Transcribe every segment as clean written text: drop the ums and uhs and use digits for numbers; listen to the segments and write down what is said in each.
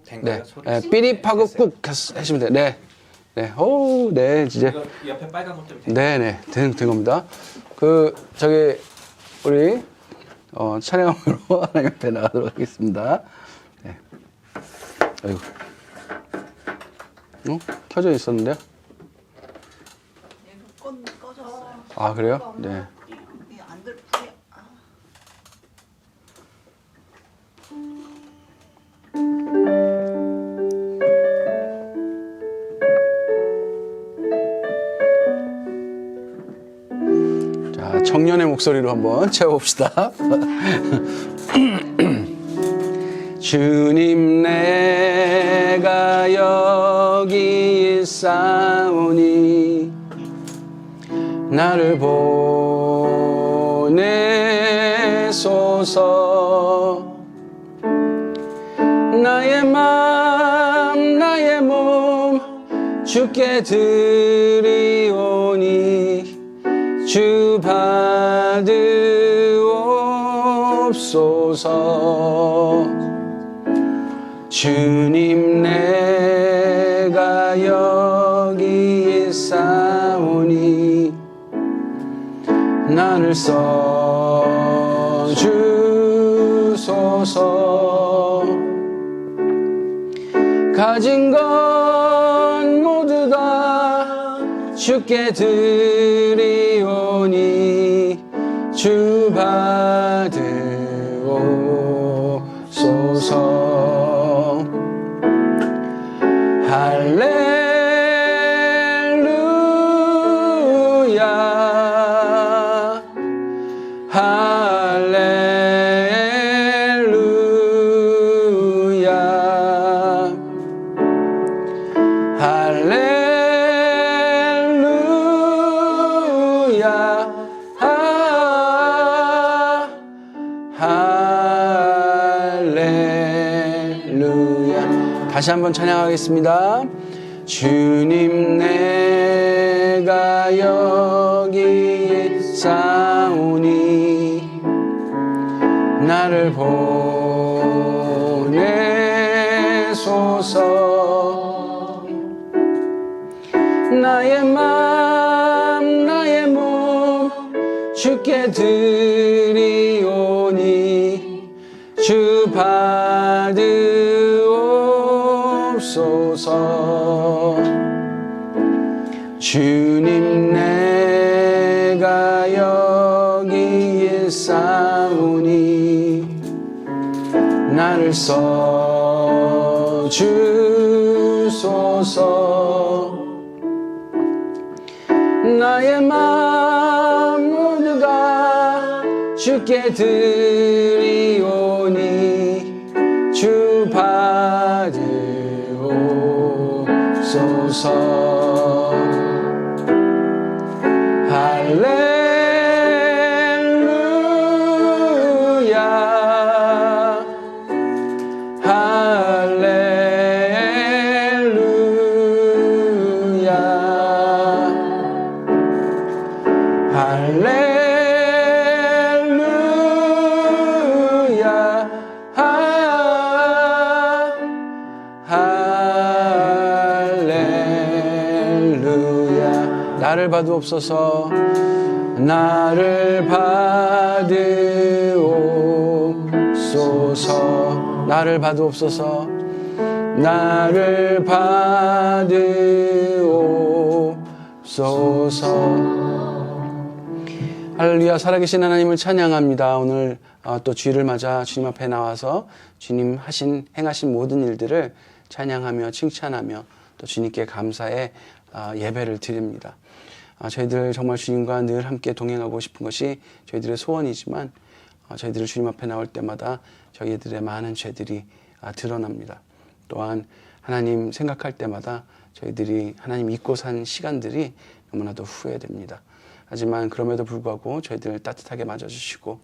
된가요? 네. 삐립하고 꾹 하시면 돼요. 네. 네. 오, 네. 이제. 이거 옆에 빨간 것 때문에. 네네. 된 겁니다. 우리, 촬영으로 하나님 앞에 나가도록 하겠습니다. 네. 아이고. 켜져 있었는데요? 꺼졌어요. 아, 그래요? 네. 이게 안 들, 불이, 자, 청년의 목소리로 한번 채워봅시다. 주님, 내가 여기 있사오니 나를 보내소서. 나의 맘 나의 몸 주께 드리오니 주 받으옵소서. 주님, 내가 여기 있사오니 나를 써주소서. 가진 것 모두 다 주께 드리오니 주 받으옵소서. 할렐루야 할렐루야 할렐루야 할렐루야. 다시 한번 찬양하겠습니다. 주님, 내가 여기 있사오니 나를 보내소서. 나의 맘 나의 몸 주께 드리오니 주 받으옵소서. 주님, 내가 여기 있사오니 나를 써주소서. 나의 맘 모두가 주께 드리오니 주 받으옵소서. 할렐루야 할렐루야 할렐루야 할렐루야. 나를 받으옵소서. 나를 받으옵소서. 나를 받으옵소서. 나를 받으옵소서. 할렐루야. 살아계신 하나님을 찬양합니다. 오늘 또 주일을 맞아 주님 앞에 나와서 주님 행하신 모든 일들을 찬양하며 칭찬하며 또 주님께 감사의 예배를 드립니다. 저희들 정말 주님과 늘 함께 동행하고 싶은 것이 저희들의 소원이지만 저희들을 주님 앞에 나올 때마다 저희들의 많은 죄들이 드러납니다. 또한 하나님 생각할 때마다 저희들이 하나님 잊고 산 시간들이 너무나도 후회됩니다. 하지만 그럼에도 불구하고 저희들을 따뜻하게 맞아주시고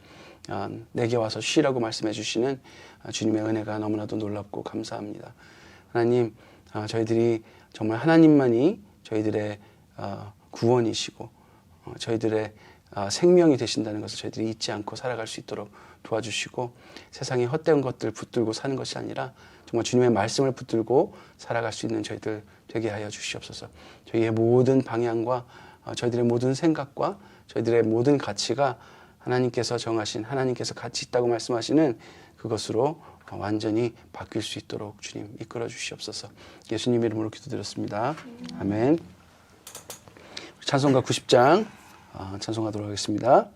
내게 와서 쉬라고 말씀해 주시는 주님의 은혜가 너무나도 놀랍고 감사합니다. 하나님, 저희들이 정말 하나님만이 저희들의 구원이시고 저희들의 생명이 되신다는 것을 저희들이 잊지 않고 살아갈 수 있도록 도와주시고 세상의 헛된 것들 붙들고 사는 것이 아니라 정말 주님의 말씀을 붙들고 살아갈 수 있는 저희들 되게 하여 주시옵소서. 저희의 모든 방향과 저희들의 모든 생각과 저희들의 모든 가치가 하나님께서 정하신, 하나님께서 가치 있다고 말씀하시는 그것으로 완전히 바뀔 수 있도록 주님 이끌어 주시옵소서. 예수님 이름으로 기도드렸습니다. 아멘. 찬송가 90장 찬송하도록 하겠습니다.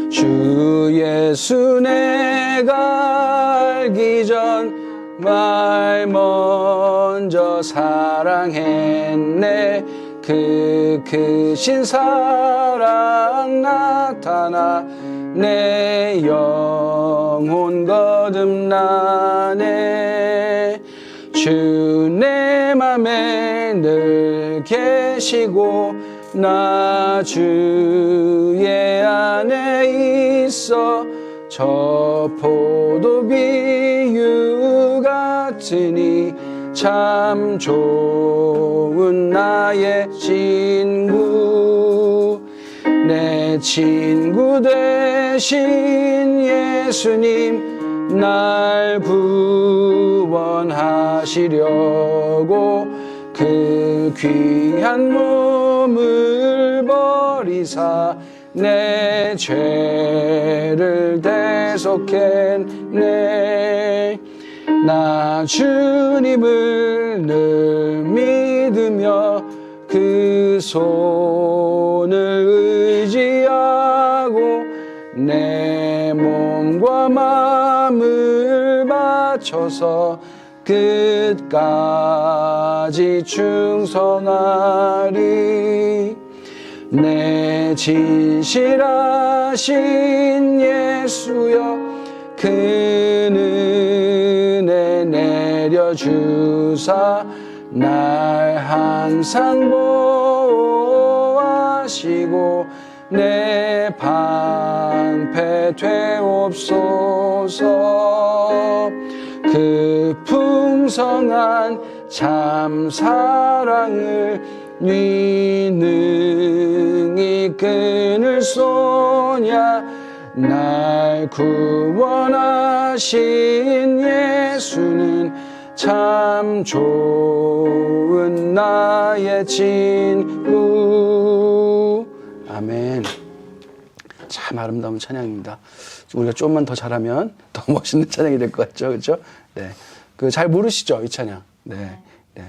주 예수 내가 알기 전 말 먼저 사랑했네. 그 크신 사랑 나타나 내 영혼 거듭나네. 주 내 맘에 늘 계시고 나 주의 안에 있어. 저 포도 비유 같으니 참 좋은 나의 친구. 내 친구 되신 예수님 날 구원하시려고 그 귀한 몸을 버리사 내 죄를 대속했네. 나 주님을 늘 믿으며 그 손을 의지하고 내 몸과 마음을 바쳐서 끝까지 충성하리. 내 진실하신 예수여 그 은혜 내려주사 날 항상 보호하시고 내 방패 되옵소서. 그 풍성한 참 사랑을 네 능히 끊을 소냐. 날 구원하신 예수는 참 좋은 나의 친구. 아멘. 참 아름다운 찬양입니다. 우리가 조금만 더 잘하면 더 멋있는 찬양이 될 것 같죠, 그렇죠? 네, 그 잘 모르시죠, 이 찬양? 네, 네.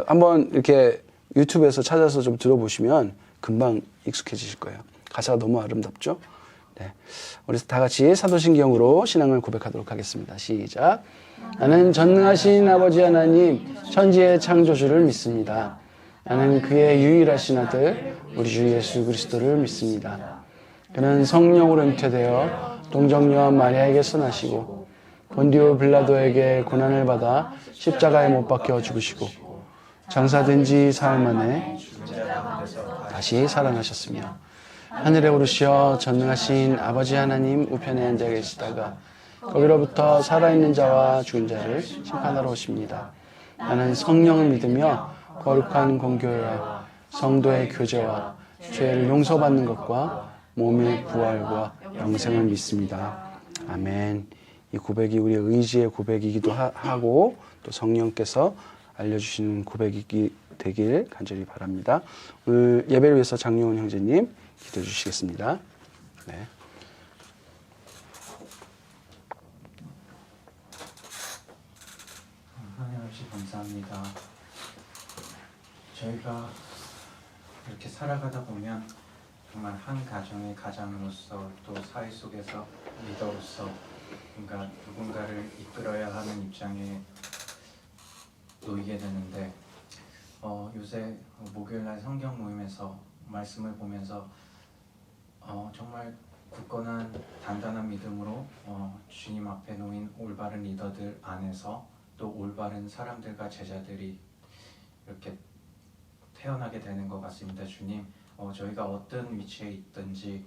한번 이렇게 유튜브에서 찾아서 좀 들어보시면 금방 익숙해지실 거예요. 가사가 너무 아름답죠? 네, 우리 다 같이 사도신경으로 신앙을 고백하도록 하겠습니다. 시작. 나는 전능하신 아버지 하나님, 천지의 창조주를 믿습니다. 나는 그의 유일하신 아들, 우리 주 예수 그리스도를 믿습니다. 그는 성령으로 잉태되어 동정녀 마리아에게서 나시고 본디오 빌라도에게 고난을 받아 십자가에 못 박혀 죽으시고 장사된 지 사흘 만에 다시 살아나셨으며 하늘에 오르시어 전능하신 아버지 하나님 우편에 앉아 계시다가 거기로부터 살아있는 자와 죽은 자를 심판하러 오십니다. 나는 성령을 믿으며 거룩한 공교회와 성도의 교제와 죄를 용서받는 것과 몸의 부활과 영생을 믿습니다. 아멘. 이 고백이 우리의 의지의 고백이기도 하고 또 성령께서 알려주시는 고백이 되길 간절히 바랍니다. 오늘 예배를 위해서 장용훈 형제님 기도해 주시겠습니다. 네. 하나님 아버지 감사합니다. 저희가 이렇게 살아가다 보면 정말 한 가정의 가장으로서 또 사회 속에서 리더로서 뭔가 누군가를 이끌어야 하는 입장에 놓이게 되는데 요새 목요일날 성경 모임에서 말씀을 보면서 정말 굳건한 단단한 믿음으로 주님 앞에 놓인 올바른 리더들 안에서 또 올바른 사람들과 제자들이 이렇게 태어나게 되는 것 같습니다. 주님, 저희가 어떤 위치에 있든지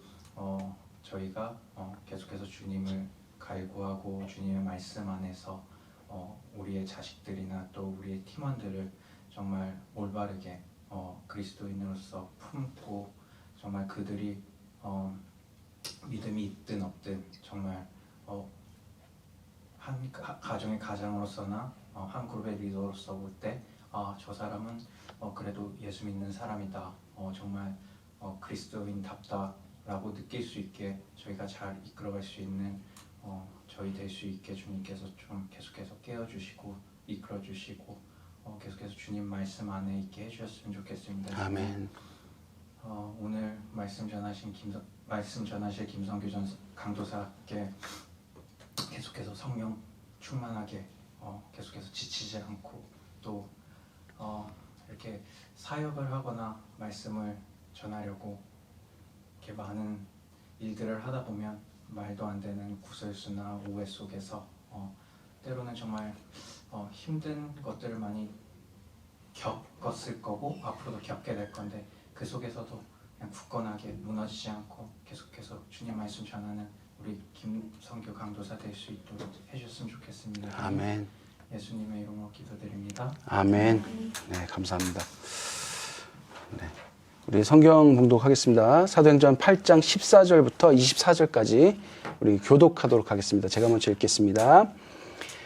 저희가 계속해서 주님을 갈구하고 주님의 말씀 안에서 우리의 자식들이나 또 우리의 팀원들을 정말 올바르게 그리스도인으로서 품고 정말 그들이 믿음이 있든 없든 정말 한 가정의 가장으로서나 한 그룹의 리더로서 볼 때 저 사람은 그래도 예수 믿는 사람이다. 정말 그리스도인답다라고 느낄 수 있게 저희가 잘 이끌어갈 수 있는 저희 될 수 있게 주님께서 좀 계속해서 깨워주시고 이끌어주시고 계속해서 주님 말씀 안에 있게 해주셨으면 좋겠습니다. 아멘. 오늘 말씀 전하실 김성규 강도사께 계속해서 성령 충만하게 계속해서 지치지 않고 또 이렇게 사역을 하거나 말씀을 전하려고 이렇게 많은 일들을 하다 보면 말도 안 되는 구설수나 오해 속에서 때로는 정말 힘든 것들을 많이 겪었을 거고 앞으로도 겪게 될 건데 그 속에서도 그냥 굳건하게 무너지지 않고 계속해서 주님 말씀 전하는 우리 김성규 강도사 될 수 있도록 해주셨으면 좋겠습니다. 아멘. 예수님의 이름으로 기도드립니다. 아멘. 네, 감사합니다. 네. 우리 성경 봉독하겠습니다. 사도행전 8장 14절부터 24절까지 우리 교독하도록 하겠습니다. 제가 먼저 읽겠습니다.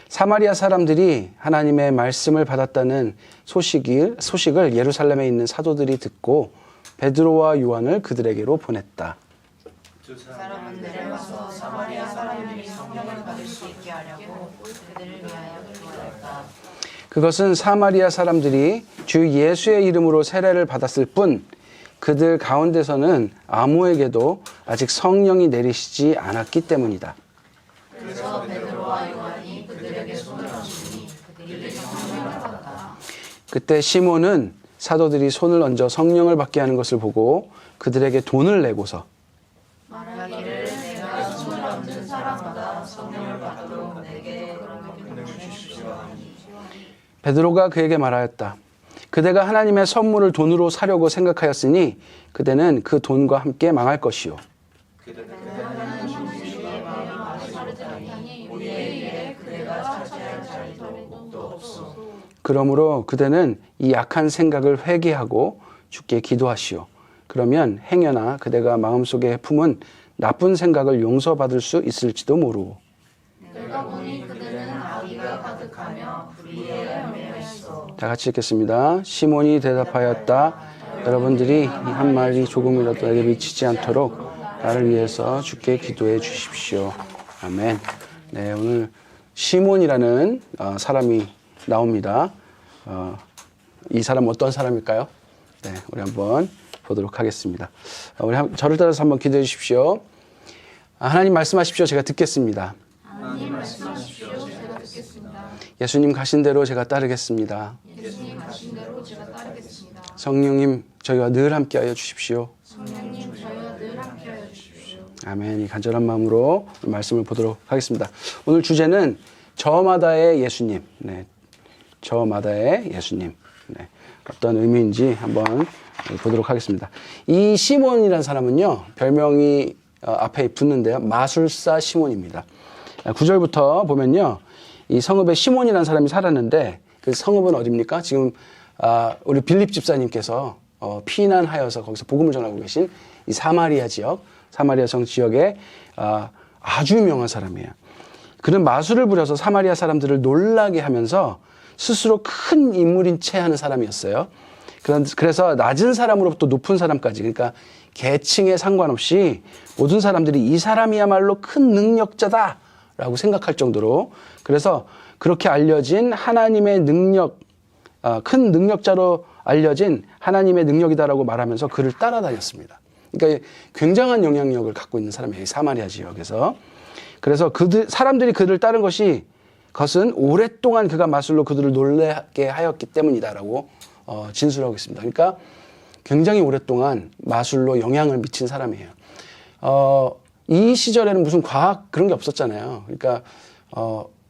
사마리아 사람들이 하나님의 말씀을 받았다는 소식을 예루살렘에 있는 사도들이 듣고 베드로와 요한을 그들에게로 보냈다. 두 사람은 내려가서 사마리아 사람들이 성령을 받을 수 있게 하려고 그들을 위하여 기도하였다. 그것은 사마리아 사람들이 주 예수의 이름으로 세례를 받았을 뿐 그들 가운데서는 아무에게도 아직 성령이 내리시지 않았기 때문이다. 그래서 베드로와 요한이 그들에게 손을 얹으니 그들이 성령을 받았다. 그때 시몬은 사도들이 손을 얹어 성령을 받게 하는 것을 보고 그들에게 돈을 내고서 말하기를 내가 손을 얹은 사람마다 성령을 받도록 내게 그런 능력을 주십시오 하니 베드로가 그에게 말하였다. 그대가 하나님의 선물을 돈으로 사려고 생각하였으니 그대는 그 돈과 함께 망할 것이요. 우리의 일에 그대가 차지할 자리도 없소. 그러므로 그대는 이 악한 생각을 회개하고 주께 기도하시오. 그러면 행여나 그대가 마음속에 품은 나쁜 생각을 용서받을 수 있을지도 모르고. 내가 보니 그대는 악의가 가득하며 불의에 얽매여 있어. 다 같이 읽겠습니다. 시몬이 대답하였다. 여러분들이 이 한 말이 조금이라도 내게 미치지 않도록 나를 위해서 주께 기도해 주십시오. 아멘. 네, 오늘 시몬이라는 사람이 나옵니다. 이 사람 어떤 사람일까요? 네, 우리 한번 보도록 하겠습니다. 우리 저를 따라서 한번 기도해 주십시오. 하나님 말씀하십시오. 제가 듣겠습니다. 하나님 말씀하십시오. 제가 듣겠습니다. 예수님 가신 대로 제가 따르겠습니다. 예수님 가신 대로 제가 따르겠습니다. 성령님, 저희와 늘 함께하여 주십시오. 성령님 저희와 늘 함께하여 주십시오. 아멘. 이 간절한 마음으로 말씀을 보도록 하겠습니다. 오늘 주제는 저마다의 예수님. 네, 저마다의 예수님. 네, 어떤 의미인지 한번 보도록 하겠습니다. 이 시몬이라는 사람은요, 별명이 앞에 붙는데요, 마술사 시몬입니다. 9절부터 보면요, 이 성읍에 시몬이라는 사람이 살았는데 그 성읍은 어디입니까? 지금 우리 빌립 집사님께서 피난하여서 거기서 복음을 전하고 계신 이 사마리아 지역, 사마리아 성 지역에 아주 유명한 사람이에요. 그는 마술을 부려서 사마리아 사람들을 놀라게 하면서 스스로 큰 인물인 채 하는 사람이었어요. 그래서 낮은 사람으로부터 높은 사람까지, 그러니까 계층에 상관없이 모든 사람들이 이 사람이야말로 큰 능력자다라고 생각할 정도로, 그래서 그렇게 알려진 하나님의 능력, 큰 능력자로 알려진 하나님의 능력이다라고 말하면서 그를 따라다녔습니다. 그러니까 굉장한 영향력을 갖고 있는 사람이에요, 사마리아 지역에서. 그래서 사람들이 그를 따른 것은 오랫동안 그가 마술로 그들을 놀라게 하였기 때문이다라고 진술하고 있습니다. 그러니까 굉장히 오랫동안 마술로 영향을 미친 사람이에요. 이 시절에는 무슨 과학 그런 게 없었잖아요. 그러니까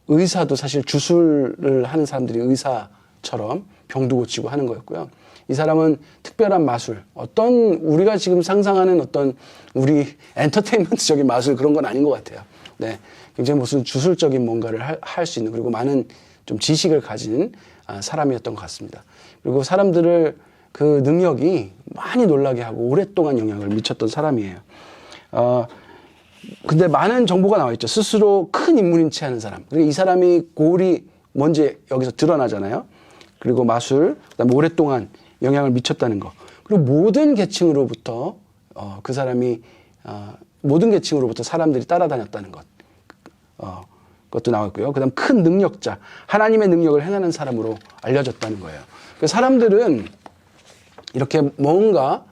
의사도 사실 주술을 하는 사람들이 의사처럼 병도 고치고 하는 거였고요. 이 사람은 특별한 마술, 어떤 우리가 지금 상상하는 어떤 우리 엔터테인먼트적인 마술 그런 건 아닌 것 같아요. 네, 굉장히 무슨 주술적인 뭔가를 할 수 있는, 그리고 많은 좀 지식을 가진 사람이었던 것 같습니다. 그리고 사람들을 그 능력이 많이 놀라게 하고 오랫동안 영향을 미쳤던 사람이에요. 근데 많은 정보가 나와 있죠. 스스로 큰 인물인 체 하는 사람. 그리고 이 사람이 고울이 먼저 여기서 드러나잖아요. 그리고 마술, 그다음에 오랫동안 영향을 미쳤다는 거. 그리고 모든 계층으로부터 그 사람이 모든 계층으로부터 사람들이 따라다녔다는 것. 그것도 나왔고요. 그다음 큰 능력자, 하나님의 능력을 행하는 사람으로 알려졌다는 거예요. 그 사람들은 이렇게 뭔가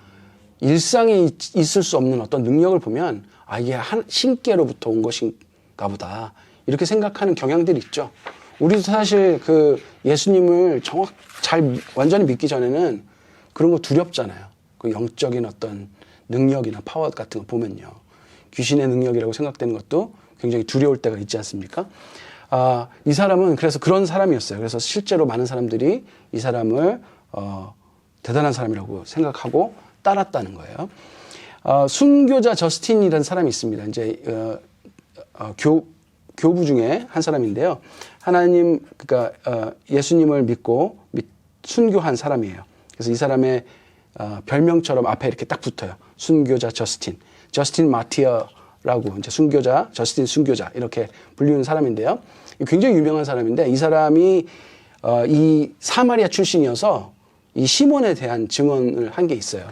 일상에 있을 수 없는 어떤 능력을 보면 이게 신께로부터 온 것인가 보다 이렇게 생각하는 경향들이 있죠. 우리도 사실 그 예수님을 완전히 믿기 전에는 그런 거 두렵잖아요. 그 영적인 어떤 능력이나 파워 같은 거 보면요. 귀신의 능력이라고 생각되는 것도 굉장히 두려울 때가 있지 않습니까? 이 사람은 그래서 그런 사람이었어요. 그래서 실제로 많은 사람들이 이 사람을 대단한 사람이라고 생각하고 따랐다는 거예요. 순교자 저스틴이라는 사람이 있습니다. 이제 교부 중에 한 사람인데요. 그러니까 예수님을 믿고 순교한 사람이에요. 그래서 이 사람의 별명처럼 앞에 이렇게 딱 붙어요. 순교자 저스틴 마티어라고 이제 순교자, 저스틴 순교자 이렇게 불리는 사람인데요. 굉장히 유명한 사람인데 이 사람이 이 사마리아 출신이어서 이 시몬에 대한 증언을 한 게 있어요.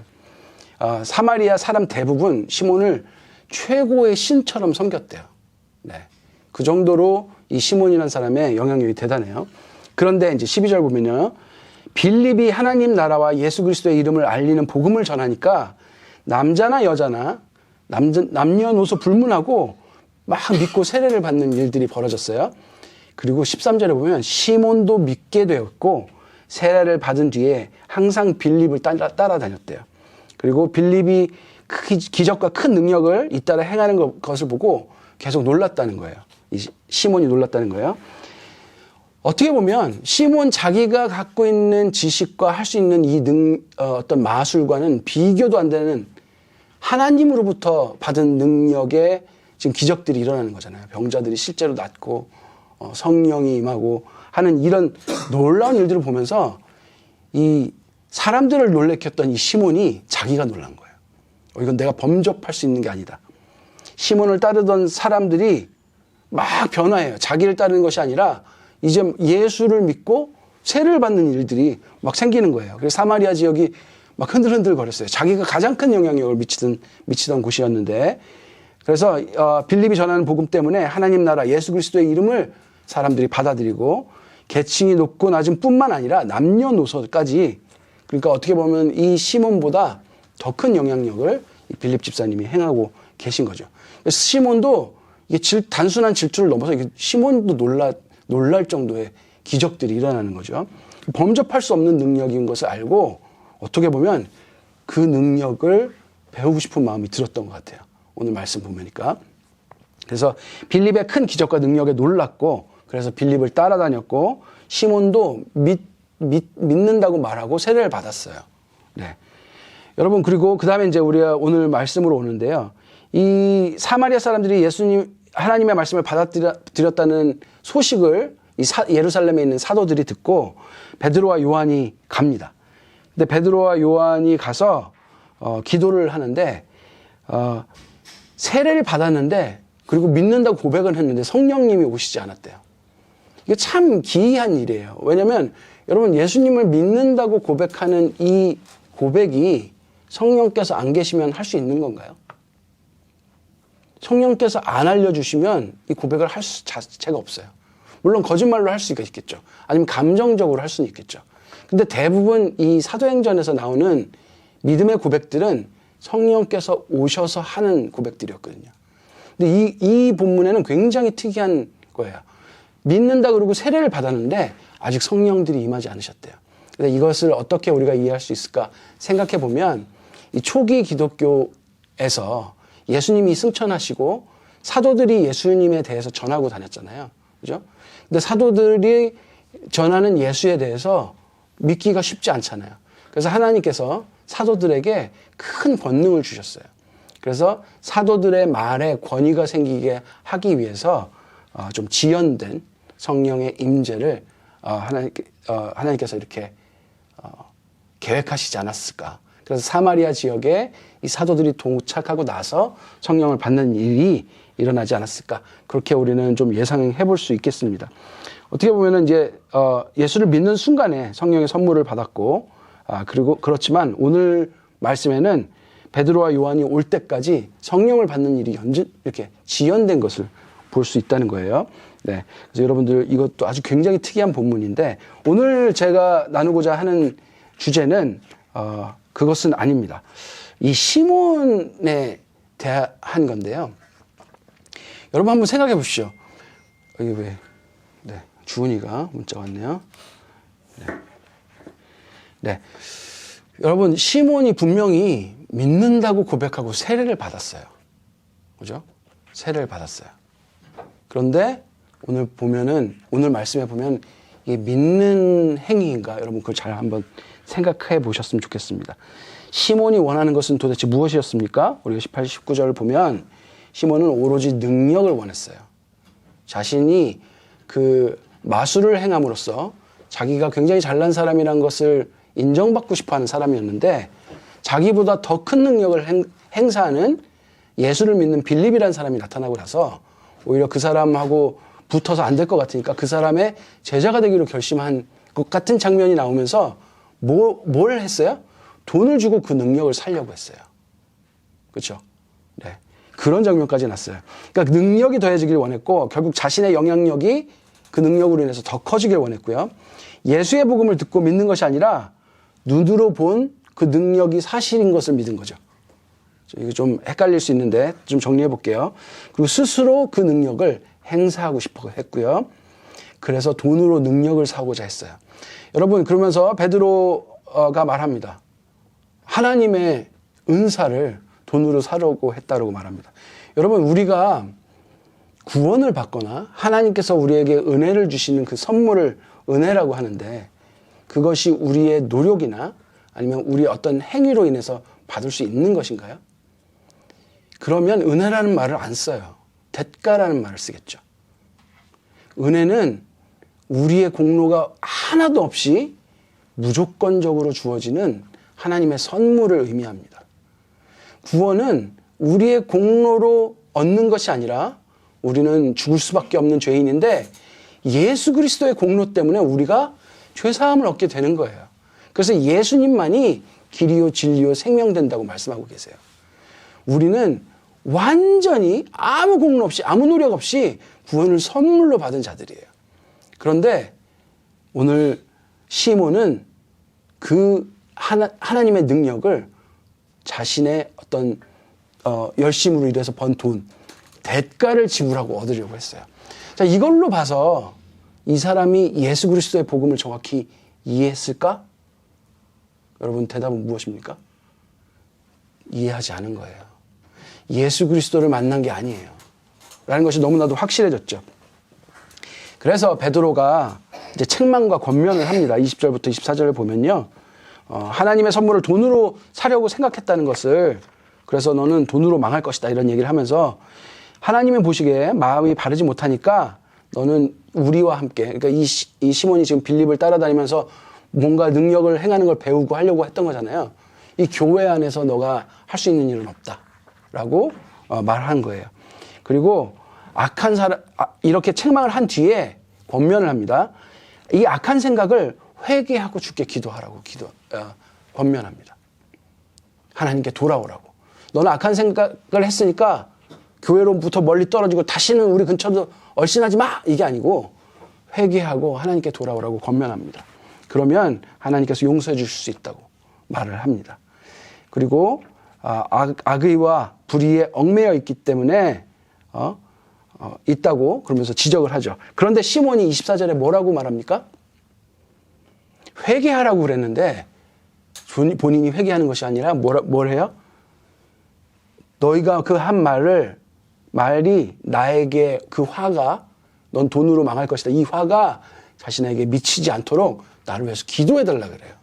사마리아 사람 대부분 시몬을 최고의 신처럼 섬겼대요. 네. 그 정도로 이 시몬이라는 사람의 영향력이 대단해요. 그런데 이제 12절 보면요. 빌립이 하나님 나라와 예수 그리스도의 이름을 알리는 복음을 전하니까 남자나 여자나 남녀노소 불문하고 막 믿고 세례를 받는 일들이 벌어졌어요. 그리고 13절에 보면 시몬도 믿게 되었고 세례를 받은 뒤에 항상 빌립을 따라다녔대요. 그리고 빌립이 기적과 큰 능력을 잇따라 행하는 것을 보고 계속 놀랐다는 거예요. 이 시몬이 놀랐다는 거예요. 어떻게 보면 시몬 자기가 갖고 있는 지식과 할 수 있는 이 어떤 마술과는 비교도 안 되는 하나님으로부터 받은 능력의 지금 기적들이 일어나는 거잖아요. 병자들이 실제로 낫고 성령이 임하고 하는 이런 놀라운 일들을 보면서 이 사람들을 놀래켰던 이 시몬이 자기가 놀란 거예요. 이건 내가 범접할 수 있는 게 아니다. 시몬을 따르던 사람들이 막 변화해요. 자기를 따르는 것이 아니라 이제 예수를 믿고 세례를 받는 일들이 막 생기는 거예요. 그래서 사마리아 지역이 막 흔들흔들 거렸어요. 자기가 가장 큰 영향력을 미치던 곳이었는데, 그래서 빌립이 전하는 복음 때문에 하나님 나라 예수 그리스도의 이름을 사람들이 받아들이고 계층이 높고 낮은 뿐만 아니라 남녀노소까지, 그러니까 어떻게 보면 이 시몬보다 더 큰 영향력을 이 빌립 집사님이 행하고 계신 거죠. 그래서 시몬도 이게 단순한 질투를 넘어서 시몬도 놀랄 정도의 기적들이 일어나는 거죠. 범접할 수 없는 능력인 것을 알고 어떻게 보면 그 능력을 배우고 싶은 마음이 들었던 것 같아요. 오늘 말씀 보니까. 그래서 빌립의 큰 기적과 능력에 놀랐고, 그래서 빌립을 따라다녔고, 시몬도 믿는다고 말하고 세례를 받았어요. 네. 여러분, 그리고 그 다음에 이제 우리가 오늘 말씀으로 오는데요. 이 사마리아 사람들이 하나님의 말씀을 받아들였다는 소식을 예루살렘에 있는 사도들이 듣고 베드로와 요한이 갑니다. 근데 베드로와 요한이 가서 기도를 하는데 세례를 받았는데, 그리고 믿는다고 고백을 했는데 성령님이 오시지 않았대요. 이게 참 기이한 일이에요. 왜냐하면 여러분, 예수님을 믿는다고 고백하는 이 고백이 성령께서 안 계시면 할 수 있는 건가요? 성령께서 안 알려주시면 이 고백을 할 자체가 없어요. 물론 거짓말로 할 수가 있겠죠. 아니면 감정적으로 할 수는 있겠죠. 근데 대부분 이 사도행전에서 나오는 믿음의 고백들은 성령께서 오셔서 하는 고백들이었거든요. 근데 이 본문에는 굉장히 특이한 거예요. 믿는다 그러고 세례를 받았는데 아직 성령들이 임하지 않으셨대요. 근데 이것을 어떻게 우리가 이해할 수 있을까 생각해 보면, 이 초기 기독교에서 예수님이 승천하시고 사도들이 예수님에 대해서 전하고 다녔잖아요. 그죠? 근데 사도들이 전하는 예수에 대해서 믿기가 쉽지 않잖아요. 그래서 하나님께서 사도들에게 큰 권능을 주셨어요. 그래서 사도들의 말에 권위가 생기게 하기 위해서 좀 지연된 성령의 임재를 하나님께서 이렇게 계획하시지 않았을까. 그래서 사마리아 지역에 이 사도들이 도착하고 나서 성령을 받는 일이 일어나지 않았을까. 그렇게 우리는 좀 예상해 볼 수 있겠습니다. 어떻게 보면은 이제 예수를 믿는 순간에 성령의 선물을 받았고, 그리고 그렇지만 오늘 말씀에는 베드로와 요한이 올 때까지 성령을 받는 일이 이렇게 지연된 것을 볼 수 있다는 거예요. 네. 그래서 여러분들 이것도 아주 굉장히 특이한 본문인데, 오늘 제가 나누고자 하는 주제는 그것은 아닙니다. 이 시몬에 대한 건데요. 여러분 한번 생각해 보십시오. 여기 네, 주은이가 문자 왔네요. 네. 여러분, 시몬이 분명히 믿는다고 고백하고 세례를 받았어요. 그죠? 세례를 받았어요. 그런데 오늘 말씀에 보면 이게 믿는 행위인가? 여러분 그걸 잘 한번 생각해 보셨으면 좋겠습니다. 시몬이 원하는 것은 도대체 무엇이었습니까? 우리가 18, 19절을 보면 시몬은 오로지 능력을 원했어요. 자신이 그 마술을 행함으로써 자기가 굉장히 잘난 사람이라는 것을 인정받고 싶어하는 사람이었는데, 자기보다 더 큰 능력을 행사하는 예수를 믿는 빌립이라는 사람이 나타나고 나서 오히려 그 사람하고 붙어서 안 될 것 같으니까 그 사람의 제자가 되기로 결심한 것 같은 장면이 나오면서 뭘 했어요? 돈을 주고 그 능력을 살려고 했어요. 그렇죠? 네. 그런 장면까지 났어요. 그러니까 능력이 더해지길 원했고, 결국 자신의 영향력이 그 능력으로 인해서 더 커지길 원했고요. 예수의 복음을 듣고 믿는 것이 아니라 눈으로 본 그 능력이 사실인 것을 믿은 거죠. 이거 좀 헷갈릴 수 있는데 좀 정리해 볼게요. 그리고 스스로 그 능력을 행사하고 싶어 했고요. 그래서 돈으로 능력을 사고자 했어요. 여러분, 그러면서 베드로가 말합니다. 하나님의 은사를 돈으로 사려고 했다고 말합니다. 여러분, 우리가 구원을 받거나 하나님께서 우리에게 은혜를 주시는 그 선물을 은혜라고 하는데, 그것이 우리의 노력이나 아니면 우리의 어떤 행위로 인해서 받을 수 있는 것인가요? 그러면 은혜라는 말을 안 써요. 대가라는 말을 쓰겠죠. 은혜는 우리의 공로가 하나도 없이 무조건적으로 주어지는 하나님의 선물을 의미합니다. 구원은 우리의 공로로 얻는 것이 아니라, 우리는 죽을 수밖에 없는 죄인인데 예수 그리스도의 공로 때문에 우리가 죄사함을 얻게 되는 거예요. 그래서 예수님만이 길이요 진리요 생명된다고 말씀하고 계세요. 우리는 완전히 아무 공로 없이 아무 노력 없이 구원을 선물로 받은 자들이에요. 그런데 오늘 시몬은 그 하나님의 능력을 자신의 어떤 열심으로 일해서 번 돈, 대가를 지불하고 얻으려고 했어요. 자, 이걸로 봐서 이 사람이 예수 그리스도의 복음을 정확히 이해했을까? 여러분, 대답은 무엇입니까? 이해하지 않은 거예요. 예수 그리스도를 만난 게 아니에요. 라는 것이 너무나도 확실해졌죠. 그래서 베드로가 이제 책망과 권면을 합니다. 20절부터 24절을 보면요. 하나님의 선물을 돈으로 사려고 생각했다는 것을, 그래서 너는 돈으로 망할 것이다, 이런 얘기를 하면서, 하나님의 보시기에 마음이 바르지 못하니까 너는 우리와 함께, 그러니까 이 시몬이 지금 빌립을 따라다니면서 뭔가 능력을 행하는 걸 배우고 하려고 했던 거잖아요. 이 교회 안에서 너가 할 수 있는 일은 없다라고 말한 거예요. 그리고 악한 사람, 이렇게 책망을 한 뒤에 권면을 합니다. 이 악한 생각을 회개하고 주께 기도하라고 권면합니다. 하나님께 돌아오라고. 너는 악한 생각을 했으니까 교회로부터 멀리 떨어지고 다시는 우리 근처도 얼씬하지 마! 이게 아니고 회개하고 하나님께 돌아오라고 권면합니다. 그러면 하나님께서 용서해 주실 수 있다고 말을 합니다. 그리고 악의와 불의에 얽매여 있기 때문에 있다고 그러면서 지적을 하죠. 그런데 시몬이 24절에 뭐라고 말합니까? 회개하라고 그랬는데 본인이 회개하는 것이 아니라 뭘 해요? 너희가 그 한 말이 나에게 그 화가, 넌 돈으로 망할 것이다, 이 화가 자신에게 미치지 않도록 나를 위해서 기도해달라 그래요.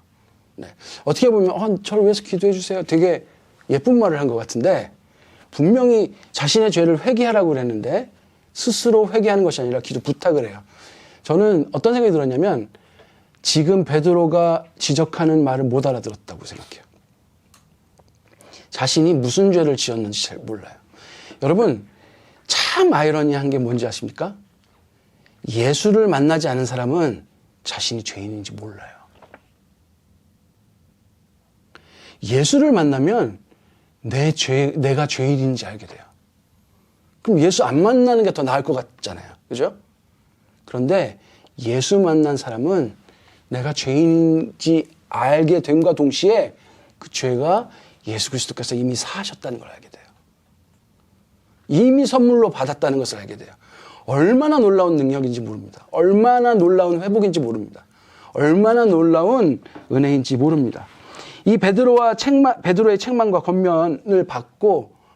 네. 어떻게 보면 저를 위해서 기도해 주세요, 되게 예쁜 말을 한 것 같은데, 분명히 자신의 죄를 회개하라고 그랬는데 스스로 회개하는 것이 아니라 기도 부탁을 해요. 저는 어떤 생각이 들었냐면 지금 베드로가 지적하는 말을 못 알아들었다고 생각해요. 자신이 무슨 죄를 지었는지 잘 몰라요. 여러분, 참 아이러니한 게 뭔지 아십니까? 예수를 만나지 않은 사람은 자신이 죄인인지 몰라요. 예수를 만나면 내가 죄인인지 알게 돼요. 그럼 예수 안 만나는 게 더 나을 것 같잖아요. 그죠? 그런데 예수 만난 사람은 내가 죄인인지 알게 됨과 동시에 그 죄가 예수 그리스도께서 이미 사하셨다는 걸 알게 돼요. 이미 선물로 받았다는 것을 알게 돼요. 얼마나 놀라운 능력인지 모릅니다. 얼마나 놀라운 회복인지 모릅니다. 얼마나 놀라운 은혜인지 모릅니다. 이 베드로의 책망과 권면을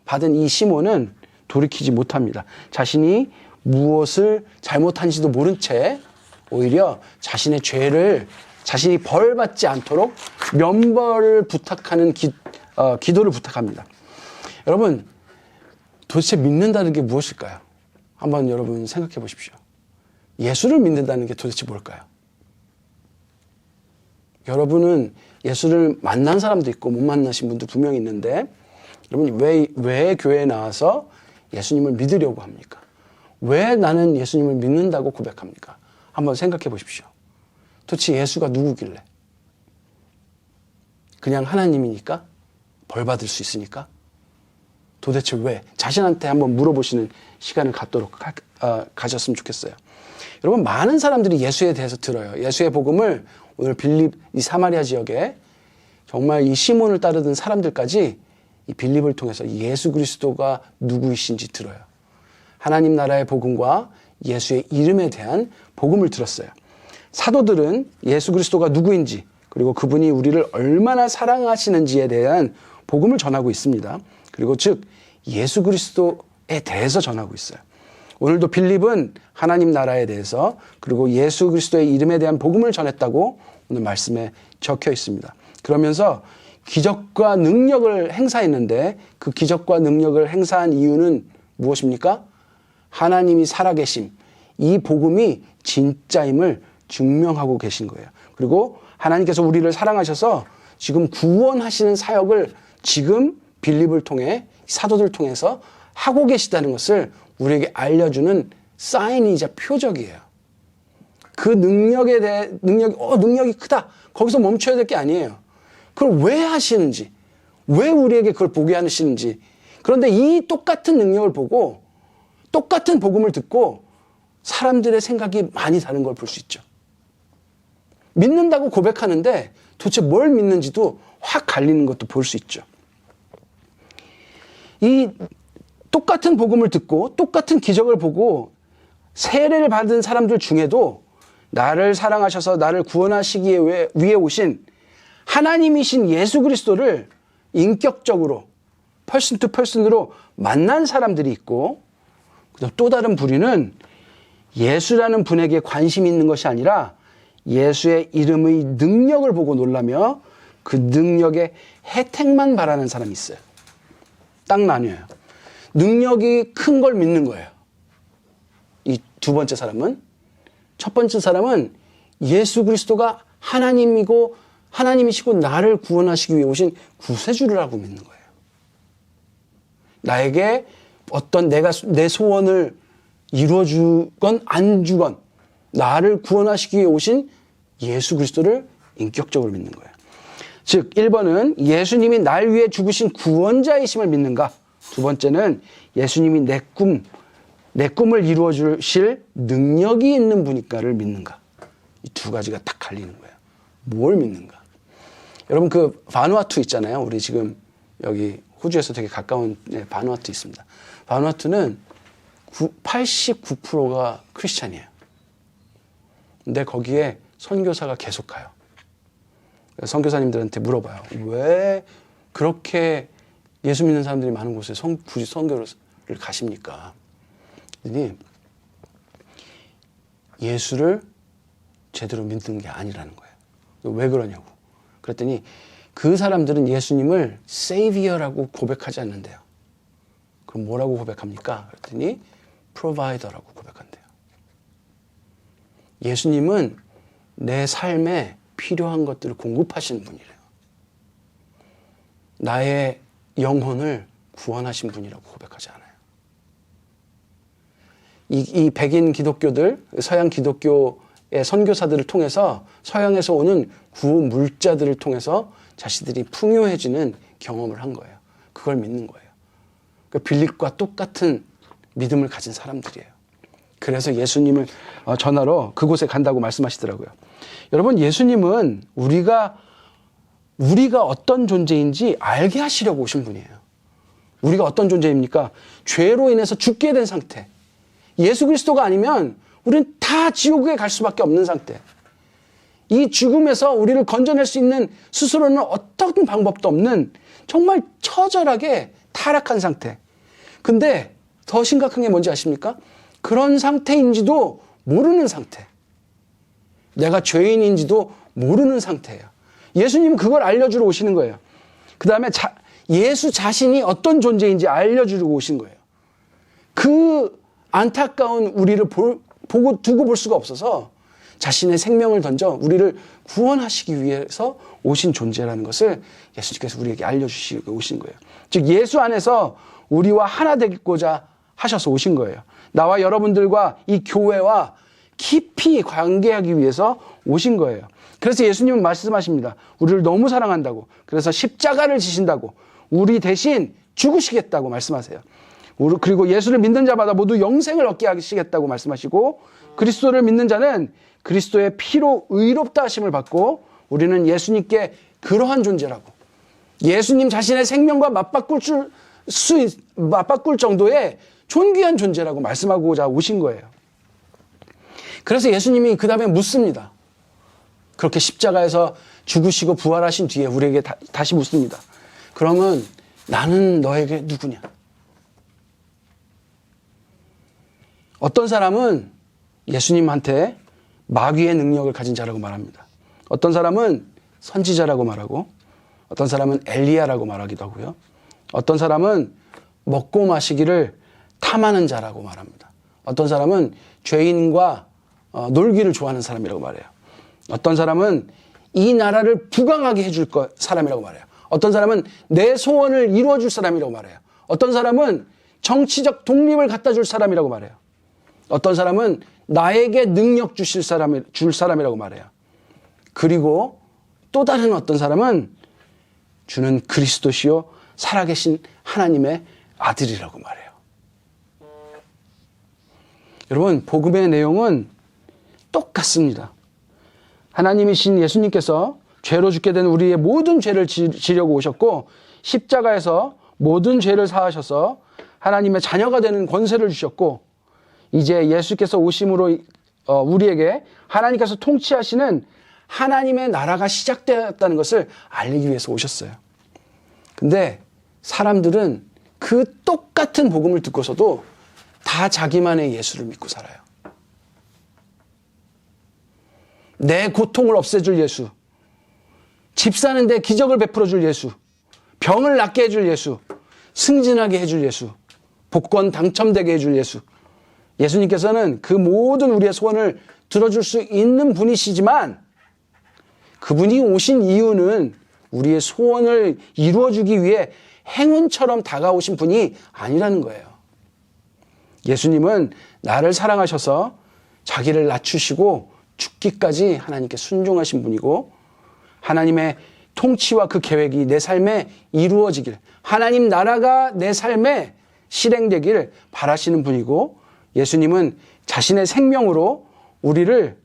받은 이 시몬은 돌이키지 못합니다. 자신이 무엇을 잘못한지도 모른 채 오히려 자신의 죄를 자신이 벌받지 않도록 면벌을 부탁하는 기도를 부탁합니다. 여러분, 도대체 믿는다는 게 무엇일까요? 한번 여러분 생각해 보십시오. 예수를 믿는다는 게 도대체 뭘까요? 여러분은 예수를 만난 사람도 있고 못 만나신 분도 분명히 있는데 여러분 왜 교회에 나와서 예수님을 믿으려고 합니까? 왜 나는 예수님을 믿는다고 고백합니까? 한번 생각해 보십시오. 도대체 예수가 누구길래? 그냥 하나님이니까? 벌 받을 수 있으니까? 도대체 왜? 자신한테 한번 물어보시는 시간을 가졌으면 좋겠어요. 여러분, 많은 사람들이 예수에 대해서 들어요. 예수의 복음을 오늘 빌립 이 사마리아 지역에 정말 이 시몬을 따르던 사람들까지 이 빌립을 통해서 예수 그리스도가 누구이신지 들어요. 하나님 나라의 복음과 예수의 이름에 대한 복음을 들었어요. 사도들은 예수 그리스도가 누구인지 그리고 그분이 우리를 얼마나 사랑하시는지에 대한 복음을 전하고 있습니다. 그리고 즉 예수 그리스도에 대해서 전하고 있어요. 오늘도 빌립은 하나님 나라에 대해서 그리고 예수 그리스도의 이름에 대한 복음을 전했다고 오늘 말씀에 적혀 있습니다. 그러면서 기적과 능력을 행사했는데 그 기적과 능력을 행사한 이유는 무엇입니까? 하나님이 살아계심, 이 복음이 진짜임을 증명하고 계신 거예요. 그리고 하나님께서 우리를 사랑하셔서 지금 구원하시는 사역을 지금 빌립을 통해 사도들 통해서 하고 계시다는 것을 우리에게 알려주는 사인이자 표적이에요. 그 능력이 크다. 거기서 멈춰야 될 게 아니에요. 그걸 왜 하시는지, 왜 우리에게 그걸 보게 하시는지. 그런데 이 똑같은 능력을 보고 똑같은 복음을 듣고 사람들의 생각이 많이 다른 걸 볼 수 있죠. 믿는다고 고백하는데 도대체 뭘 믿는지도 확 갈리는 것도 볼 수 있죠. 이 똑같은 복음을 듣고 똑같은 기적을 보고 세례를 받은 사람들 중에도 나를 사랑하셔서 나를 구원하시기 위해 오신 하나님이신 예수 그리스도를 인격적으로 퍼슨 투 퍼슨으로 만난 사람들이 있고 또 다른 부류는 예수라는 분에게 관심이 있는 것이 아니라 예수의 이름의 능력을 보고 놀라며 그 능력의 혜택만 바라는 사람이 있어요. 딱 나뉘어요. 능력이 큰 걸 믿는 거예요. 이 두 번째 사람은. 첫 번째 사람은 예수 그리스도가 하나님이시고 나를 구원하시기 위해 오신 구세주라고 믿는 거예요. 나에게 어떤 내 소원을 이루어주건 안 주건 나를 구원하시기 위해 오신 예수 그리스도를 인격적으로 믿는 거예요. 즉 1번은 예수님이 날 위해 죽으신 구원자이심을 믿는가? 두 번째는 예수님이 내 꿈을 이루어 주실 능력이 있는 분일까를 믿는가? 이 두 가지가 딱 갈리는 거예요. 뭘 믿는가? 여러분 그 바누아투 있잖아요. 우리 지금 여기 호주에서 되게 가까운 바누아투 있습니다. 바누아투는 89%가 크리스찬이에요. 근데 거기에 선교사가 계속 가요. 선교사님들한테 물어봐요. 왜 그렇게 예수 믿는 사람들이 많은 곳에 굳이 선교를 가십니까? 그랬더니 예수를 제대로 믿는 게 아니라는 거예요. 왜 그러냐고. 그랬더니 그 사람들은 예수님을 세이비어라고 고백하지 않는데요. 그럼 뭐라고 고백합니까? 그랬더니 provider라고 고백한대요. 예수님은 내 삶에 필요한 것들을 공급하시는 분이래요. 나의 영혼을 구원하신 분이라고 고백하지 않아요. 이 백인 기독교들, 서양 기독교의 선교사들을 통해서 서양에서 오는 구물자들을 통해서 자신들이 풍요해지는 경험을 한 거예요. 그걸 믿는 거예요. 그러니까 빌립과 똑같은 믿음을 가진 사람들이에요. 그래서 예수님을 전하러 그곳에 간다고 말씀하시더라고요. 여러분, 예수님은 우리가 어떤 존재인지 알게 하시려고 오신 분이에요. 우리가 어떤 존재입니까? 죄로 인해서 죽게 된 상태. 예수 그리스도가 아니면 우리는 다 지옥에 갈 수밖에 없는 상태. 이 죽음에서 우리를 건져낼 수 있는 스스로는 어떤 방법도 없는 정말 처절하게 타락한 상태. 근데 더 심각한 게 뭔지 아십니까? 그런 상태인지도 모르는 상태. 내가 죄인인지도 모르는 상태예요. 예수님은 그걸 알려주러 오시는 거예요. 그 다음에 예수 자신이 어떤 존재인지 알려주려고 오신 거예요. 그 안타까운 우리를 두고 볼 수가 없어서 자신의 생명을 던져 우리를 구원하시기 위해서 오신 존재라는 것을 예수님께서 우리에게 알려주시고 오신 거예요. 즉 예수 안에서 우리와 하나 되고자 하셔서 오신 거예요. 나와 여러분들과 이 교회와 깊이 관계하기 위해서 오신 거예요. 그래서 예수님은 말씀하십니다. 우리를 너무 사랑한다고. 그래서 십자가를 지신다고. 우리 대신 죽으시겠다고 말씀하세요. 그리고 예수를 믿는 자마다 모두 영생을 얻게 하시겠다고 말씀하시고, 그리스도를 믿는 자는 그리스도의 피로 의롭다 하심을 받고, 우리는 예수님께 그러한 존재라고, 예수님 자신의 생명과 맞바꿀 정도의 존귀한 존재라고 말씀하고자 오신 거예요. 그래서 예수님이 그 다음에 묻습니다. 그렇게 십자가에서 죽으시고 부활하신 뒤에 우리에게 다시 묻습니다. 그러면 나는 너에게 누구냐? 어떤 사람은 예수님한테 마귀의 능력을 가진 자라고 말합니다. 어떤 사람은 선지자라고 말하고, 어떤 사람은 엘리야라고 말하기도 하고요. 어떤 사람은 먹고 마시기를 탐하는 자라고 말합니다. 어떤 사람은 죄인과 놀기를 좋아하는 사람이라고 말해요. 어떤 사람은 이 나라를 부강하게 해줄 사람이라고 말해요. 어떤 사람은 내 소원을 이루어줄 사람이라고 말해요. 어떤 사람은 정치적 독립을 갖다 줄 사람이라고 말해요. 어떤 사람은 나에게 능력 줄 사람이라고 말해요. 그리고 또 다른 어떤 사람은 주는 그리스도시요 살아계신 하나님의 아들이라고 말해요. 여러분, 복음의 내용은 똑같습니다. 하나님이신 예수님께서 죄로 죽게 된 우리의 모든 죄를 지려고 오셨고, 십자가에서 모든 죄를 사하셔서 하나님의 자녀가 되는 권세를 주셨고, 이제 예수께서 오심으로 우리에게 하나님께서 통치하시는 하나님의 나라가 시작되었다는 것을 알리기 위해서 오셨어요. 근데 사람들은 그 똑같은 복음을 듣고서도 다 자기만의 예수를 믿고 살아요. 내 고통을 없애줄 예수, 집 사는데 기적을 베풀어줄 예수, 병을 낫게 해줄 예수, 승진하게 해줄 예수, 복권 당첨되게 해줄 예수. 예수님께서는 그 모든 우리의 소원을 들어줄 수 있는 분이시지만, 그분이 오신 이유는 우리의 소원을 이루어주기 위해 행운처럼 다가오신 분이 아니라는 거예요. 예수님은 나를 사랑하셔서 자기를 낮추시고 죽기까지 하나님께 순종하신 분이고, 하나님의 통치와 그 계획이 내 삶에 이루어지길, 하나님 나라가 내 삶에 실행되길 바라시는 분이고, 예수님은 자신의 생명으로 우리를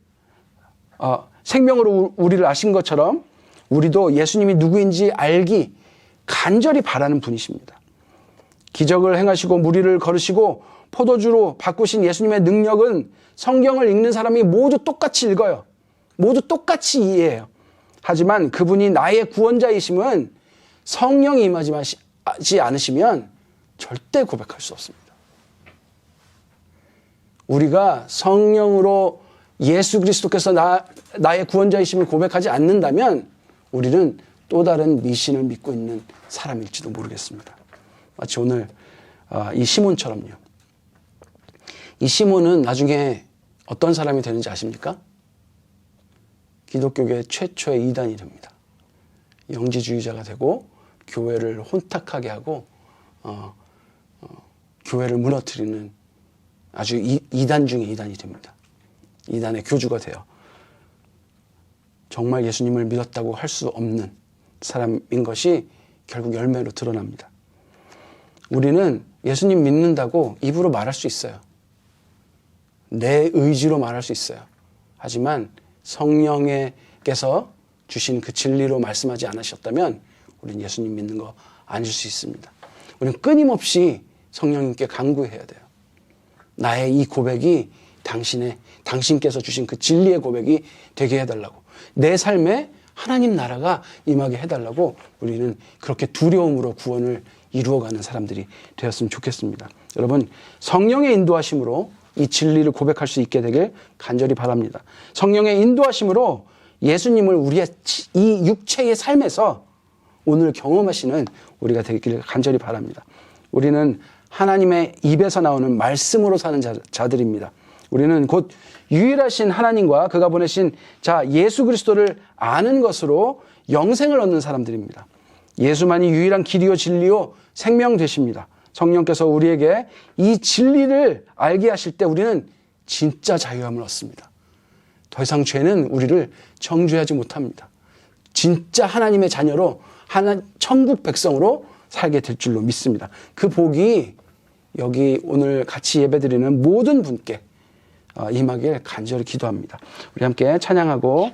아신 것처럼 우리도 예수님이 누구인지 알기 간절히 바라는 분이십니다. 기적을 행하시고 무리를 걸으시고 포도주로 바꾸신 예수님의 능력은 성경을 읽는 사람이 모두 똑같이 읽어요. 모두 똑같이 이해해요. 하지만 그분이 나의 구원자이심은 성령이 임하지 않으시면 절대 고백할 수 없습니다. 우리가 성령으로 예수 그리스도께서 나의 구원자이심을 고백하지 않는다면 우리는 또 다른 미신을 믿고 있는 사람일지도 모르겠습니다. 마치 오늘 이 시몬처럼요. 이 시몬은 나중에 어떤 사람이 되는지 아십니까? 기독교계 최초의 이단이 됩니다. 영지주의자가 되고 교회를 혼탁하게 하고 교회를 무너뜨리는 아주 이단 중에 이단이 됩니다. 이단의 교주가 돼요. 정말 예수님을 믿었다고 할 수 없는 사람인 것이 결국 열매로 드러납니다. 우리는 예수님 믿는다고 입으로 말할 수 있어요. 내 의지로 말할 수 있어요. 하지만 성령께서 주신 그 진리로 말씀하지 않으셨다면 우리는 예수님 믿는 거 아닐 수 있습니다. 우리는 끊임없이 성령님께 간구해야 돼요. 나의 이 고백이 당신께서 주신 그 진리의 고백이 되게 해달라고. 내 삶에 하나님 나라가 임하게 해달라고 우리는 그렇게 두려움으로 구원을 이루어가는 사람들이 되었으면 좋겠습니다. 여러분, 성령의 인도하심으로 이 진리를 고백할 수 있게 되길 간절히 바랍니다. 성령의 인도하심으로 예수님을 우리의 이 육체의 삶에서 오늘 경험하시는 우리가 되길 간절히 바랍니다. 우리는 하나님의 입에서 나오는 말씀으로 사는 자들입니다. 우리는 곧 유일하신 하나님과 그가 보내신 자 예수 그리스도를 아는 것으로 영생을 얻는 사람들입니다. 예수만이 유일한 길이요 진리요 생명 되십니다. 성령께서 우리에게 이 진리를 알게 하실 때 우리는 진짜 자유함을 얻습니다. 더 이상 죄는 우리를 정죄하지 못합니다. 진짜 하나님의 자녀로 천국 백성으로 살게 될 줄로 믿습니다. 그 복이 여기 오늘 같이 예배드리는 모든 분께 임하길 간절히 기도합니다. 우리 함께 찬양하고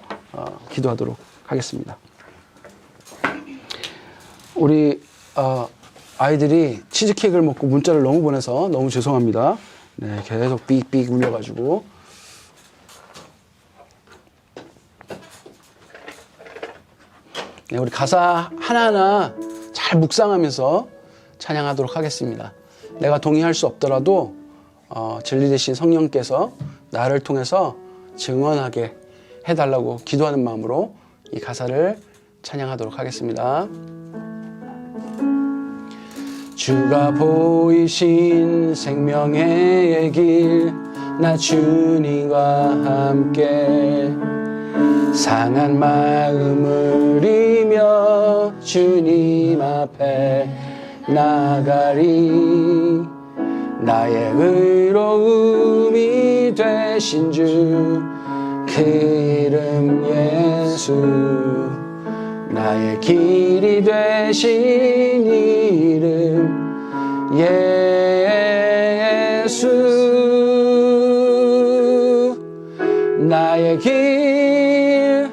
기도하도록 하겠습니다. 우리 아이들이 치즈케이크를 먹고 문자를 너무 보내서 너무 죄송합니다. 네, 계속 삑삑 울려가지고. 네, 우리 가사 하나하나 잘 묵상하면서 찬양하도록 하겠습니다. 내가 동의할 수 없더라도 진리 되신 성령께서 나를 통해서 증언하게 해달라고 기도하는 마음으로 이 가사를 찬양하도록 하겠습니다. 주가 보이신 생명의 길, 나 주님과 함께 상한 마음을 이며 주님 앞에 나가리. 나의 의로움이 되신 주 그 이름 예수, 나의 길이 되신 이름 예수. 나의 길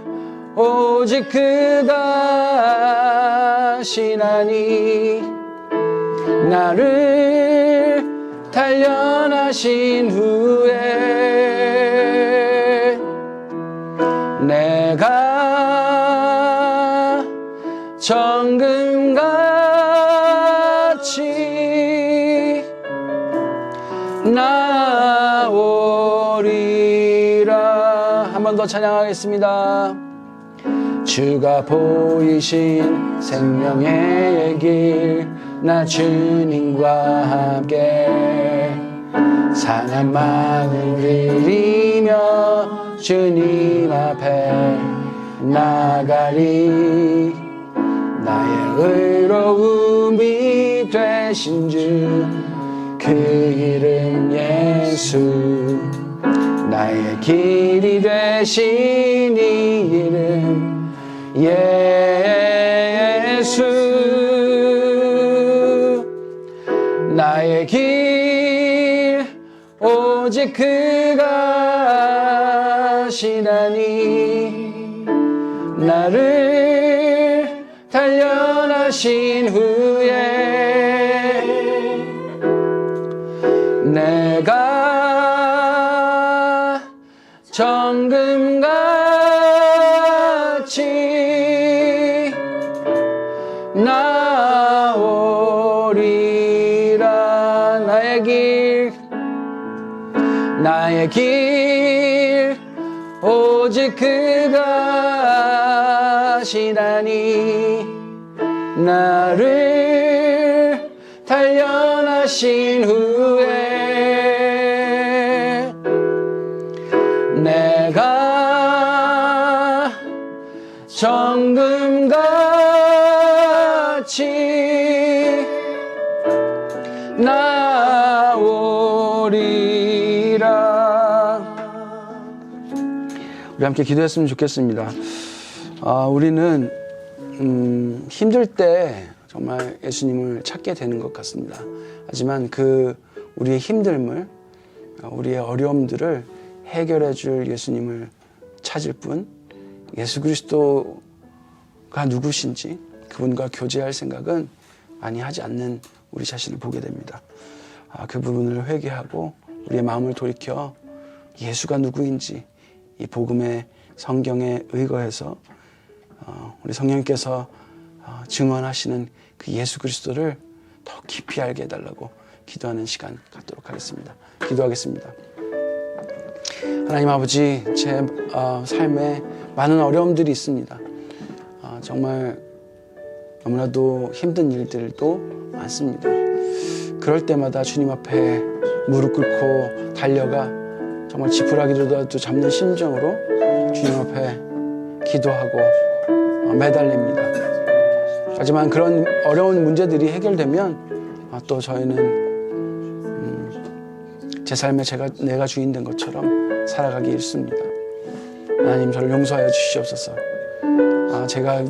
오직 그가 하시나니 나를 단련하신 후에 내가 정금같이 나오리라. 한 번 더 찬양하겠습니다. 주가 보이신 생명의 길, 나 주님과 함께 상한 마음을 이며 주님 앞에 나가리. 나의 의로움이 되신 주 그 이름 예수, 나의 길이 되신 이 이름 예수. 나의 길 오직 그가 하시나니 나를 단련하신 후에 내가 정금같이 나오리라. 나의 길 오직 그가 하시나니 나를 단련하신 후에 내가 정금같이 나오리라. 우리 함께 기도했으면 좋겠습니다. 우리는 힘들 때 정말 예수님을 찾게 되는 것 같습니다. 하지만 우리의 힘듦을, 우리의 어려움들을 해결해 줄 예수님을 찾을 뿐, 예수 그리스도가 누구신지 그분과 교제할 생각은 많이 하지 않는 우리 자신을 보게 됩니다. 그 부분을 회개하고 우리의 마음을 돌이켜 예수가 누구인지 이 복음의 성경에 의거해서 우리 성령님께서 증언하시는 그 예수 그리스도를 더 깊이 알게 해달라고 기도하는 시간 갖도록 하겠습니다. 기도하겠습니다. 하나님 아버지, 제 삶에 많은 어려움들이 있습니다. 정말 너무나도 힘든 일들도 많습니다. 그럴 때마다 주님 앞에 무릎 꿇고 달려가 정말 지푸라기라도 잡는 심정으로 주님 앞에 기도하고 매달립니다. 하지만 그런 어려운 문제들이 해결되면 또 저희는 제 삶에 내가 주인 된 것처럼 살아가기 일쑤입니다. 하나님, 저를 용서하여 주시옵소서. 제가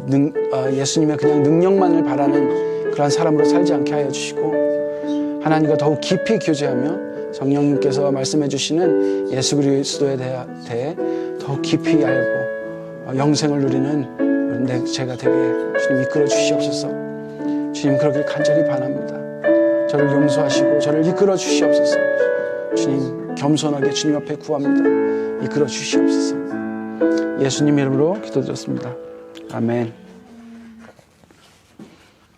예수님의 그냥 능력만을 바라는 그런 사람으로 살지 않게 하여 주시고, 하나님과 더욱 깊이 교제하며 성령님께서 말씀해 주시는 예수 그리스도에 대해 더욱 깊이 알고 영생을 누리는 제가 되게 주님 이끌어 주시옵소서. 주님, 그러길 간절히 바랍니다. 저를 용서하시고 저를 이끌어 주시옵소서. 주님, 겸손하게 주님 앞에 구합니다. 이끌어 주시옵소서. 예수님 이름으로 기도드렸습니다. 아멘.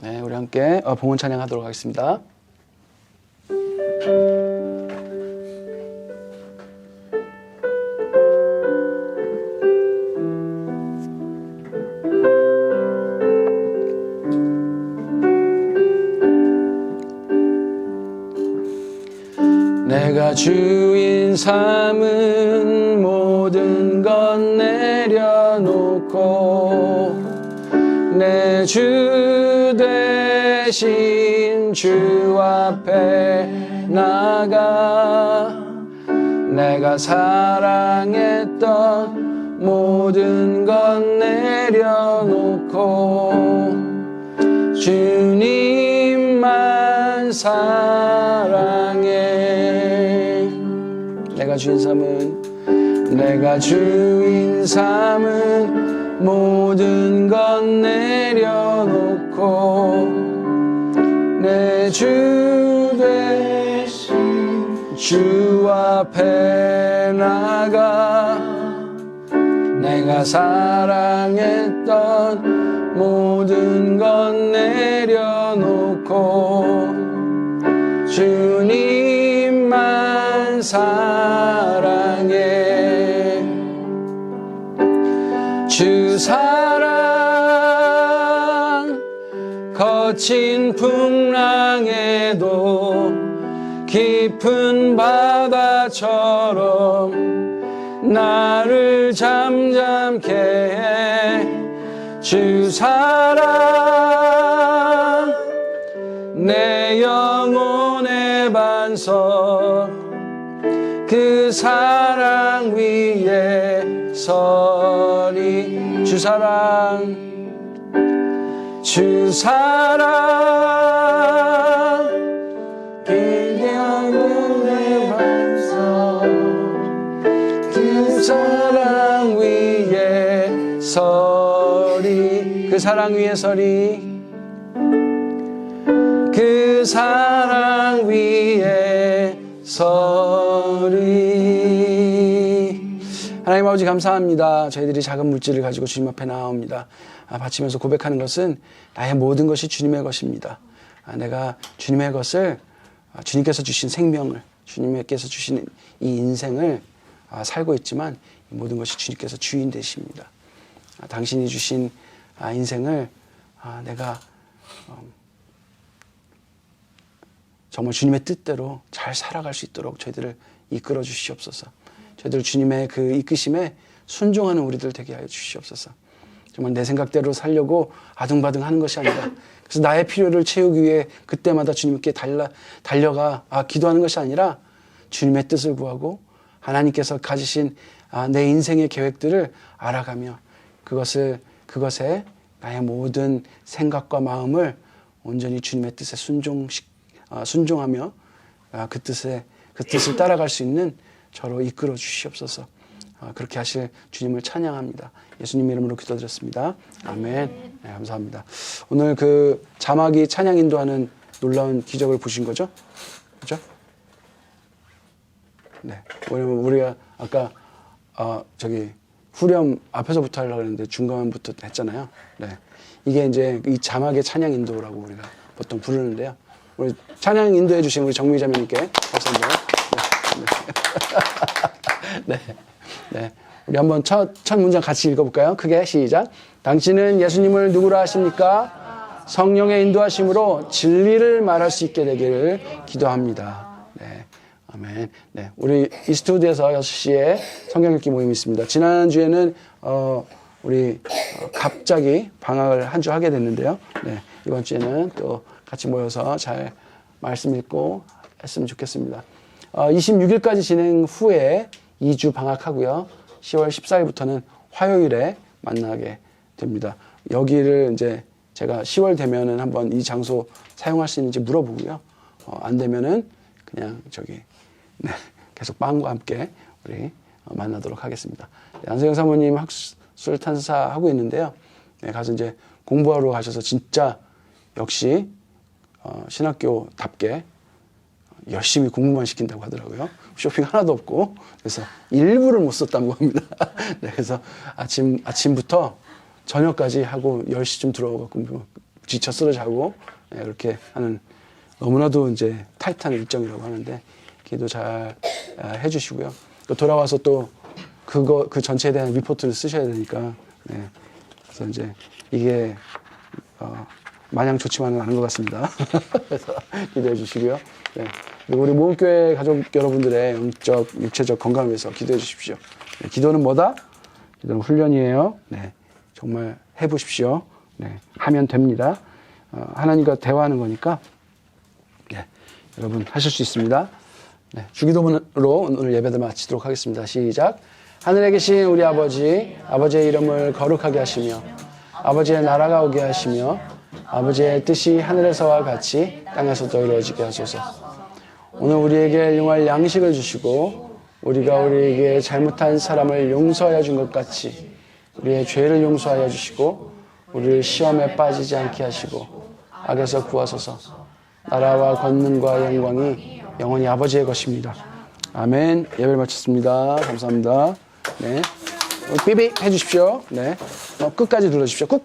네, 우리 함께 봉헌 찬양하도록 하겠습니다. 내가 주인 삼은 모든 것 내려놓고 내 주 되신 주 앞에 나가 내가 사랑했던 모든 것 내려놓고 주님만 사랑해. 내가 주인 삼은 모든 것 내려놓고 내 주 되신 주 앞에 나가 내가 사랑했던 모든 것 내려놓고 주님만 사랑해. 주 사랑 거친 풍랑에도 깊은 바다처럼 나를 잠잠케 해. 주 사랑 내 영혼의 반석 그 사랑 위에 서리. 주 사랑 그 영혼의 반석 그 사랑 위에 서리. 그 사랑 위에 서리. 그 사랑 위에 서리. 하나님 아버지, 감사합니다. 저희들이 작은 물질을 가지고 주님 앞에 나옵니다. 바치면서 고백하는 것은 나의 모든 것이 주님의 것입니다. 내가 주님의 것을, 주님께서 주신 생명을, 주님께서 주신 이 인생을 살고 있지만 이 모든 것이 주님께서 주인 되십니다. 당신이 주신 인생을 내가 정말 주님의 뜻대로 잘 살아갈 수 있도록 저희들을 이끌어 주시옵소서. 저희들 주님의 그 이끄심에 순종하는 우리들 되게 하여 주시옵소서. 정말 내 생각대로 살려고 아둥바둥 하는 것이 아니라, 그래서 나의 필요를 채우기 위해 그때마다 주님께 달려가 기도하는 것이 아니라 주님의 뜻을 구하고 하나님께서 가지신 내 인생의 계획들을 알아가며 그것에 나의 모든 생각과 마음을 온전히 주님의 뜻에 순종하며 그 뜻을 따라갈 수 있는 저로 이끌어 주시옵소서. 그렇게 하실 주님을 찬양합니다. 예수님 이름으로 기도드렸습니다. 아멘. 네, 감사합니다. 오늘 그 자막이 찬양 인도하는 놀라운 기적을 보신 거죠? 그죠? 네. 왜냐면 우리가 아까 후렴 앞에서부터 하려고 했는데 중간부터 했잖아요. 네. 이게 이제 이 자막의 찬양 인도라고 우리가 보통 부르는데요. 우리 찬양 인도해 주신 우리 정미 자매님께 박수 한번. 네. 네. 우리 한번 첫 문장 같이 읽어볼까요? 크게 시작. 당신은 예수님을 누구라 하십니까? 성령의 인도하심으로 진리를 말할 수 있게 되기를 기도합니다. 네. 아멘. 네. 우리 이스트우드에서 6시에 성경 읽기 모임이 있습니다. 지난주에는 우리 갑자기 방학을 한 주 하게 됐는데요. 네. 이번 주에는 또 같이 모여서 잘 말씀 읽고 했으면 좋겠습니다. 26일까지 진행 후에 2주 방학하고요. 10월 14일부터는 화요일에 만나게 됩니다. 여기를 이제 제가 10월 되면은 한번 이 장소 사용할 수 있는지 물어보고요. 안 되면은 그냥 네, 계속 빵과 함께 우리 만나도록 하겠습니다. 안세영 사모님 학술 탄사 하고 있는데요. 네, 가서 이제 공부하러 가셔서 진짜 역시 신학교답게 열심히 공부만 시킨다고 하더라고요. 쇼핑 하나도 없고 그래서 일부를 못 썼다고 합니다. 네, 그래서 아침부터 저녁까지 하고 10시쯤 들어오고 지쳐 쓰러자고 네, 그렇게 하는 너무나도 이제 타이트한 일정이라고 하는데 기도 잘 해주시고요. 또 돌아와서 또 그 전체에 대한 리포트를 쓰셔야 되니까 네, 그래서 이제 이게 마냥 좋지만은 않은 것 같습니다. 그래서 기도해 주시고요. 네. 그리고 우리 모험교회 가족 여러분들의 영적, 육체적 건강을 위해서 기도해 주십시오. 네. 기도는 뭐다? 기도는 훈련이에요. 네. 정말 해보십시오. 네. 하면 됩니다. 하나님과 대화하는 거니까 네. 여러분 하실 수 있습니다. 네. 주기도문으로 오늘 예배를 마치도록 하겠습니다. 시작. 하늘에 계신 우리 아버지의 이름을 거룩하게 하시며 아버지의 나라가 오게 하시며 아버지의 뜻이 하늘에서와 같이 땅에서도 이루어지게 하소서. 오늘 우리에게 일용할 양식을 주시고 우리가 우리에게 잘못한 사람을 용서하여 준 것 같이 우리의 죄를 용서하여 주시고 우리를 시험에 빠지지 않게 하시고 악에서 구하소서. 나라와 권능과 영광이 영원히 아버지의 것입니다. 아멘. 예배를 마쳤습니다. 감사합니다. 네. 삐삐 해주십시오. 네. 끝까지 눌러주십시오. 꾹.